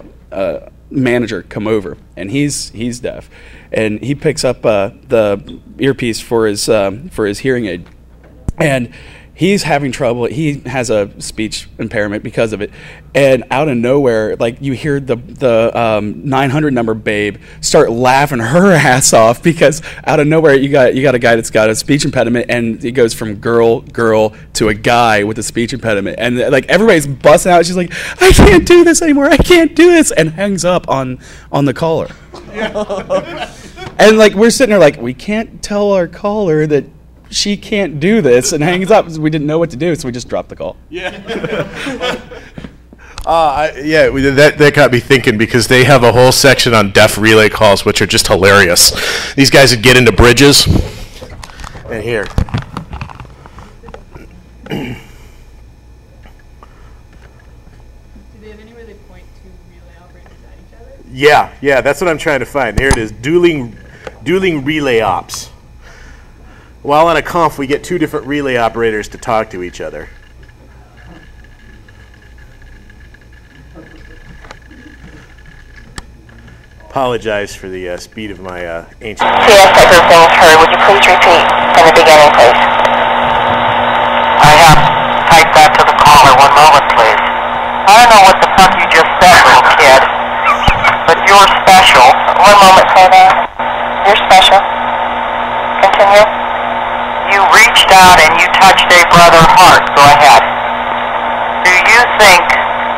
[SPEAKER 19] manager come over, and he's deaf, and he picks up the earpiece for his hearing aid, and he's having trouble. He has a speech impairment because of it, and out of nowhere, like, you hear the 900 number babe start laughing her ass off, because out of nowhere you got a guy that's got a speech impediment, and it goes from girl to a guy with a speech impediment, and like everybody's busting out. She's like, I can't do this anymore, I can't do this, and hangs up on the caller. And like, we're sitting there like, we can't tell our caller that she can't do this, and hangs up. We didn't know what to do, so we just dropped the call.
[SPEAKER 1] That got me thinking, because they have a whole section on deaf relay calls, which are just hilarious. These guys would get into bridges, and here.
[SPEAKER 4] Do they have anywhere they point to relay operators at each other?
[SPEAKER 1] Yeah, that's what I'm trying to find. Here it is, dueling relay ops. While on a conf, we get 2 different relay operators to talk to each other. Apologize for the speed of my ancient...
[SPEAKER 7] CS microphone heard. Would you please repeat from the beginning, please?
[SPEAKER 16] I have type that to the caller. 1 moment, please. I don't know what the fuck you just said, little kid, but you're special.
[SPEAKER 7] 1 moment, say that. You're special. Continue.
[SPEAKER 16] You reached out and you touched a brother's heart. Go ahead. Do you think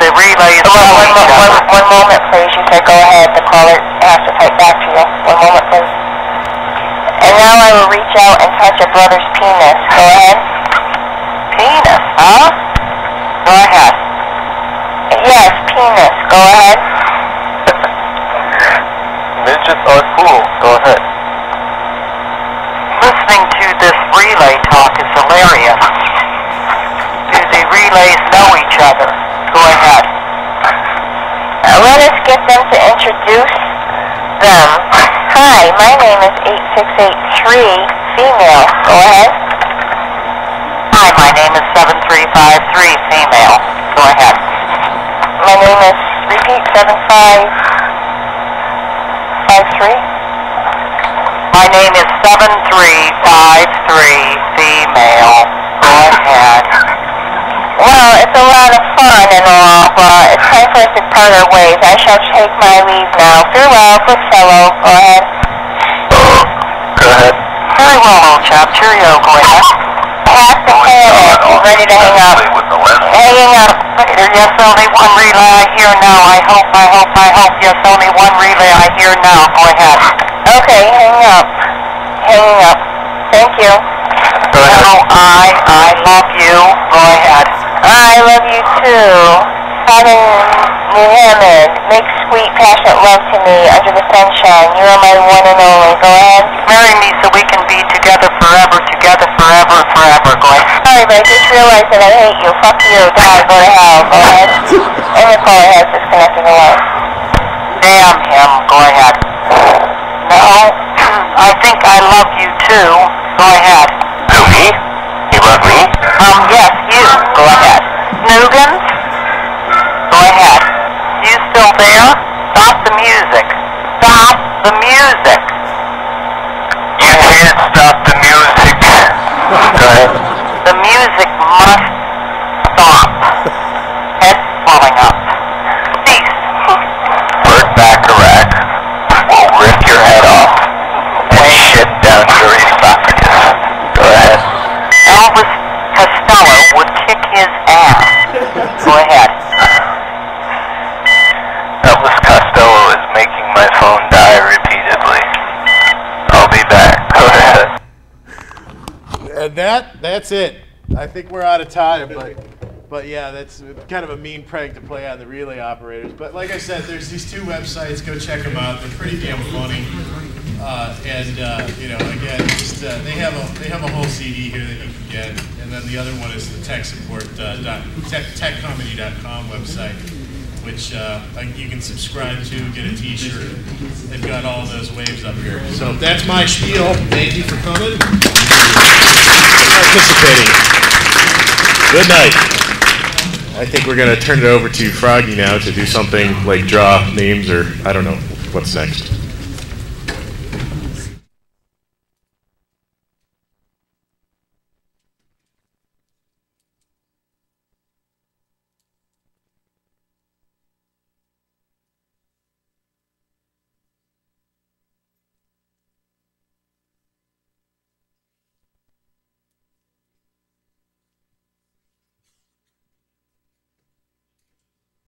[SPEAKER 7] the relays know each other.
[SPEAKER 12] One moment, please. You said go ahead. The caller has to type back to you. One moment, please. And now I will reach out and touch a brother's penis. Go ahead.
[SPEAKER 7] Penis, huh? Go ahead.
[SPEAKER 12] Yes, penis. Go ahead.
[SPEAKER 16] Midgets are cool. Go ahead.
[SPEAKER 7] Listening to this relay talk is hilarious. Do the relays know each other? Go ahead.
[SPEAKER 12] Let us get them to introduce them. Hi, my name is 8683, female. Go ahead.
[SPEAKER 7] Hi, my name is 7353, female. Go ahead.
[SPEAKER 12] My name is, repeat, 7553.
[SPEAKER 7] My name is 7353, female. Go ahead.
[SPEAKER 12] Well, it's a lot of fun and all, but it's time for us to part our ways. I shall take my leave now. Farewell, good fellow. Go ahead.
[SPEAKER 16] Go ahead.
[SPEAKER 7] Very well, old chap. Cheerio. Go ahead.
[SPEAKER 12] Pass the planet. Ready to hang up. Hanging up.
[SPEAKER 7] Yes, only one relay I hear now. I hope. Yes, only one relay I hear now. Go ahead.
[SPEAKER 12] Okay, hang up. Hanging up. Thank you.
[SPEAKER 16] Go ahead.
[SPEAKER 7] No, I love you. Go ahead.
[SPEAKER 12] I love you too. Father Muhammad, make sweet, passionate love to me under the sunshine. You are my one and only. Go ahead.
[SPEAKER 7] Marry me so we can be together forever. Go ahead.
[SPEAKER 12] Sorry, but I just realized that I hate you. Fuck you. Die. Go to hell. Go ahead. And the caller has disconnected the line.
[SPEAKER 7] Damn him. Go ahead. No, I think I love you too. Go ahead.
[SPEAKER 16] Who, me? You love me?
[SPEAKER 7] Yes, you. Go ahead. Nugans? Go ahead. You still there? Stop the music. Stop the music.
[SPEAKER 16] You can't stop the music. Go ahead.
[SPEAKER 7] The music must stop. Head swelling up. Cease.
[SPEAKER 16] Burt Bacharach will rip your head off and shit down your esophagus. Go ahead.
[SPEAKER 7] Elvis Costello would kick his ass. Go ahead.
[SPEAKER 16] Elvis Costello is making my phone die repeatedly. I'll be back. Go ahead.
[SPEAKER 1] And that's it. I think we're out of time, but yeah, that's kind of a mean prank to play on the relay operators. But like I said, there's these two websites. Go check them out. They're pretty damn funny. You know, again, just they have a whole CD here that you can get, and then the other one is the tech support techcomedy.com website, which you can subscribe to, get a T-shirt. They've got all of those waves up here. So that's my spiel. Thank you for coming, participating. Good night. I think we're gonna turn it over to Froggy now to do something like draw names or I don't know what's next.